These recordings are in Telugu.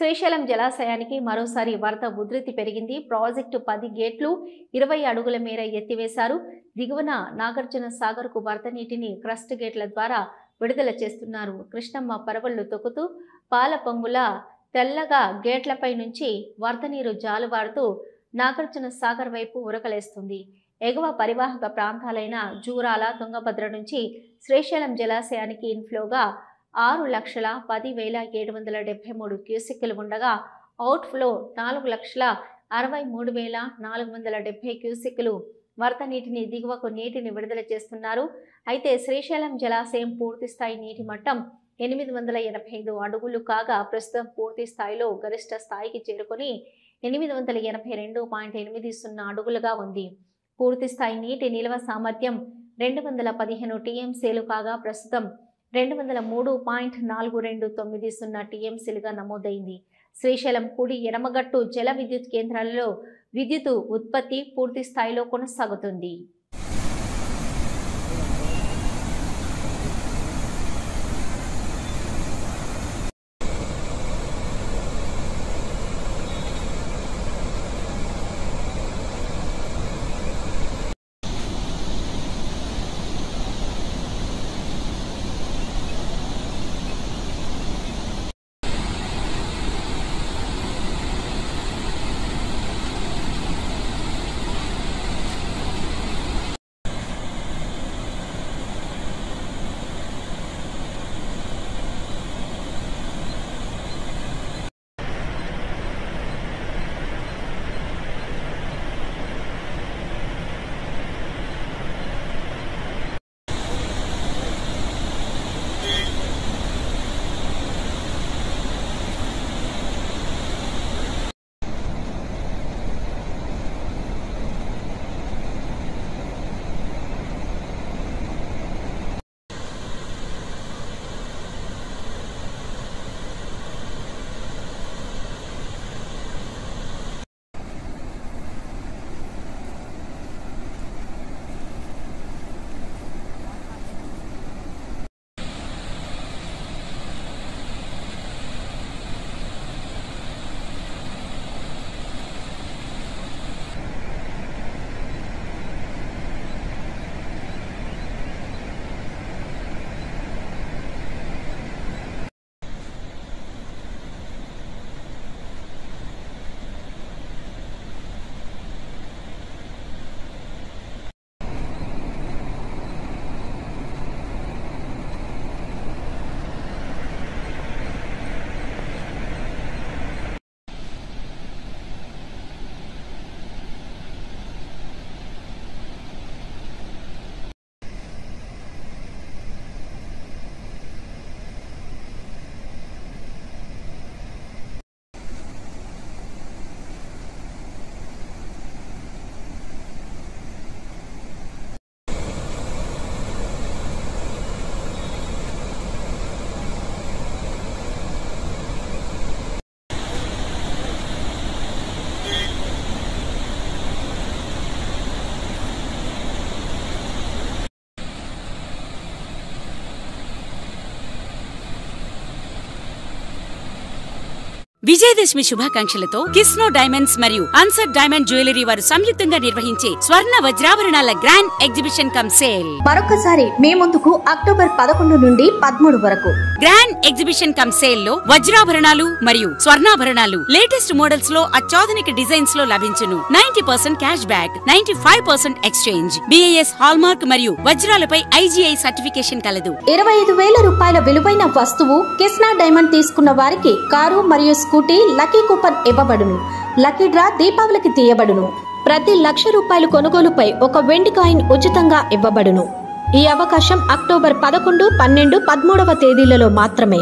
శ్రీశైలం జలాశయానికి మరోసారి వరద ఉధృతి పెరిగింది. ప్రాజెక్టు 10 గేట్లు 20 అడుగుల మేర ఎత్తివేశారు. దిగువన నాగార్జున సాగర్కు వరద నీటిని క్రస్ట్ గేట్ల ద్వారా విడుదల చేస్తున్నారు. కృష్ణమ్మ పరవళ్లు తొక్కుతూ పాల పొంగుల తెల్లగా గేట్లపై నుంచి వరద నీరు జాలువారుతూ నాగార్జున సాగర్ వైపు ఉరకలేస్తుంది. ఎగువ పరివాహక ప్రాంతాలైన జూరాల, తుంగభద్ర నుంచి శ్రీశైలం జలాశయానికి ఇన్ఫ్లోగా 6,10,773 క్యూసెక్కులు ఉండగా అవుట్ఫ్లో 4,63,470 క్యూసెక్కులు వరద నీటిని దిగువకు నీటిని విడుదల చేస్తున్నారు. అయితే శ్రీశైలం జలాశయం పూర్తిస్థాయి నీటి మట్టం 885 అడుగులు కాగా ప్రస్తుతం పూర్తి స్థాయిలో గరిష్ట స్థాయికి చేరుకొని 882.80 అడుగులుగా ఉంది. పూర్తి స్థాయి నీటి నిల్వ సామర్థ్యం 215 టీఎంసీలు కాగా ప్రస్తుతం 203.4290 టీఎంసీలుగా నమోదైంది. శ్రీశైలం కుడి ఎడమగట్టు జల విద్యుత్ కేంద్రాలలో విద్యుత్ ఉత్పత్తి పూర్తి స్థాయిలో కొనసాగుతుంది. విజయదశమి శుభాకాంక్షలతో కిస్నో డైమండ్స్ మరియు అన్సర్ డైమండ్ జ్యువెలరీ వారు సంయుక్తంగా నిర్వహించే స్వర్ణ వజ్రాభరణాల గ్రాండ్ ఎగ్జిబిషన్ కమ్ సేల్ మరొకసారి మే ముందుకు అక్టోబర్ 11 నుండి 13 వరకు గ్రాండ్ ఎగ్జిబిషన్ కమ్ సేల్ లో వజ్రాభరణాలు మరియు స్వర్ణాభరణాలు లేటెస్ట్ మోడల్స్ లో అత్యాధునిక డిజైన్స్ లో లభించును. 90% cash back, 95% exchange, BIS hallmark మరియు వజ్రాలపై IGI సర్టిఫికేషన్ కలదు. 25,000 రూపాయల విలువైన వస్తువు కిస్నా డైమండ్ తీసుకున్న వారికి కారు మరియు స్కూటీ లక్కీ కూపన్ ఇవ్వబడును. లక్కీ డ్రా దీపావళికి తీయబడును. ప్రతి ₹1,00,000 కొనుగోలుపై ఒక వెండి కాయిన్ ఉచితంగా ఇవ్వబడును. ఈ అవకాశం అక్టోబర్ 11, 12, 13వ తేదీలలో మాత్రమే.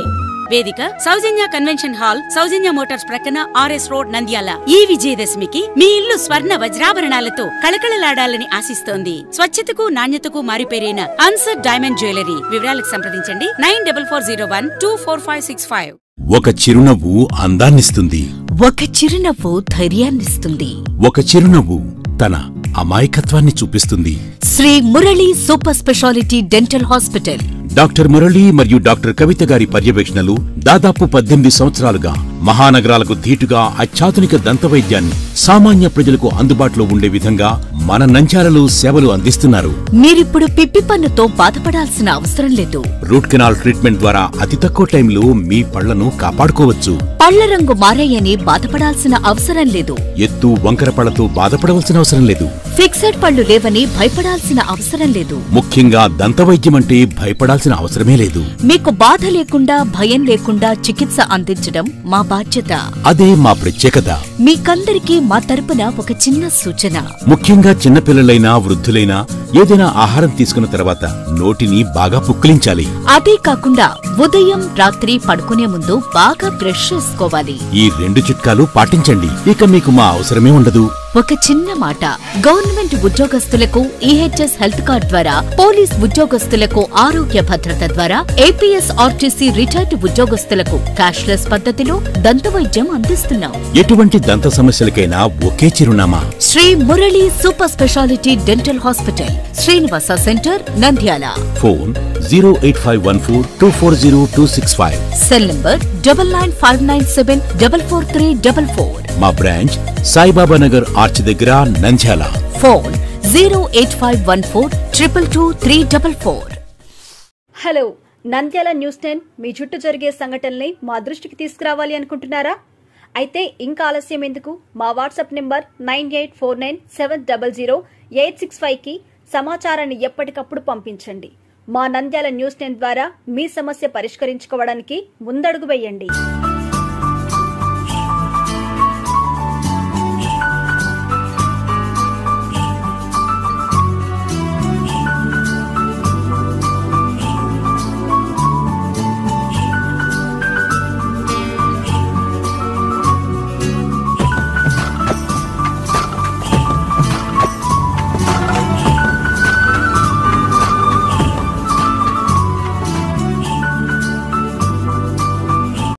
వేదిక సౌజన్య కన్వెన్షన్ హాల్, సౌజన్య మోటార్స్ ప్రక్కన RS రోడ్, నంద్యాల. ఈ విజయదశమికి మీ ఇల్లు స్వర్ణ వజ్రాభరణాలతో కళకళలాడాలని ఆశిస్తోంది. స్వచ్ఛతకు నాణ్యతకు మారిపేరైన అన్సర్ డైమండ్ జ్యువెలరీ. వివరాలకు సంప్రదించండి 9440124565. ఒక చిరునవ్వు అందాన్నిస్తుంది. ఒక చిరునవ్వు ధైర్యాన్నిస్తుంది. ఒక చిరునవ్వు తన అమాయకత్వాన్ని చూపిస్తుంది. Shri Murali super speciality dental hospital. Doctor Murali మరియు డాక్టర్ కవిత గారి పర్యవేక్షణలు దాదాపు 18 సంవత్సరాలుగా మహానగరాలకు ధీటుగా అత్యాధునిక దంతవైద్యాన్ని సామాన్య ప్రజలకు అందుబాటులో ఉండే విధంగా మన నంద్యాలలో సేవలు అందిస్తున్నారు. మీరిప్పుడు పిప్పి పన్నుతో బాధపడాల్సిన అవసరం లేదు. రూట్ కెనాల్ ట్రీట్మెంట్ ద్వారా అతి తక్కువ టైంలో మీ పళ్లను కాపాడుకోవచ్చు. పళ్ల రంగు మారాయని బాధపడాల్సిన అవసరం లేదు. ఎత్తు వంకర పళ్లతో బాధపడవలసిన అవసరం లేదు. ఫిక్సెడ్ పళ్లు లేవని భయపడాల్సిన అవసరం లేదు. ముఖ్యంగా దంతవైద్యం అంటే భయపడాల్సిన అవసరమే లేదు. మీకు బాధ లేకుండా భయం లేకుండా చికిత్స అందించడం మా బాధ్యత. అదే మా ప్రత్యేకత. మీకందరికీ మా తరపున ఒక చిన్న సూచన. ముఖ్యంగా చిన్నపిల్లలైనా వృద్ధులైనా ఏదైనా ఆహారం తీసుకున్న తర్వాత నోటిని బాగా పుక్కిలించాలి. అదే కాకుండా ఉదయం రాత్రి పడుకునే ముందు బాగా బ్రష్ చేసుకోవాలి. ఈ 2 చిట్కాలు పాటించండి. ఇక మీకు మా అవసరమే ఉండదు. ఒక చిన్న మాట, గవర్నమెంట్ ఉద్యోగస్తులకు ఈహెచ్ఎస్ హెల్త్ కార్డ్ ద్వారా, పోలీస్ ఉద్యోగస్తులకు ఆరోగ్య భద్రత ద్వారా, ఏపీఎస్ ఆర్టీసీ రిటైర్డ్ ఉద్యోగస్తులకు క్యాష్లెస్ పద్ధతిలో దంతవైద్యం అందిస్తున్నాం. ఎటువంటి దంత సమస్యలకైనా ఒకే చిరునామా, Shri Murali super speciality dental hospital, Srinivasa center, Nandyal. Phone 08514240265. Cell number 9959744344. మా బ్రాంచ్ సాయిబాబా నగర్ ఆర్చ్ దగ్గర, నంద్యాల. ఫోన్ 08514222344. హలో, నంద్యాల న్యూస్ 10 మీ చుట్టూ జరిగే సంఘటనల్ని మా దృష్టికి తీసుకురావాలి అనుకుంటున్నారా? అయితే ఇంకా ఆలస్యం ఎందుకు? మా వాట్సాప్ నెంబర్ 9849700865కి సమాచారాన్ని ఎప్పటికప్పుడు పంపించండి. మా నంద్యాల న్యూస్ 10 ద్వారా మీ సమస్య పరిష్కరించుకోవడానికి ముందడుగు వేయండి.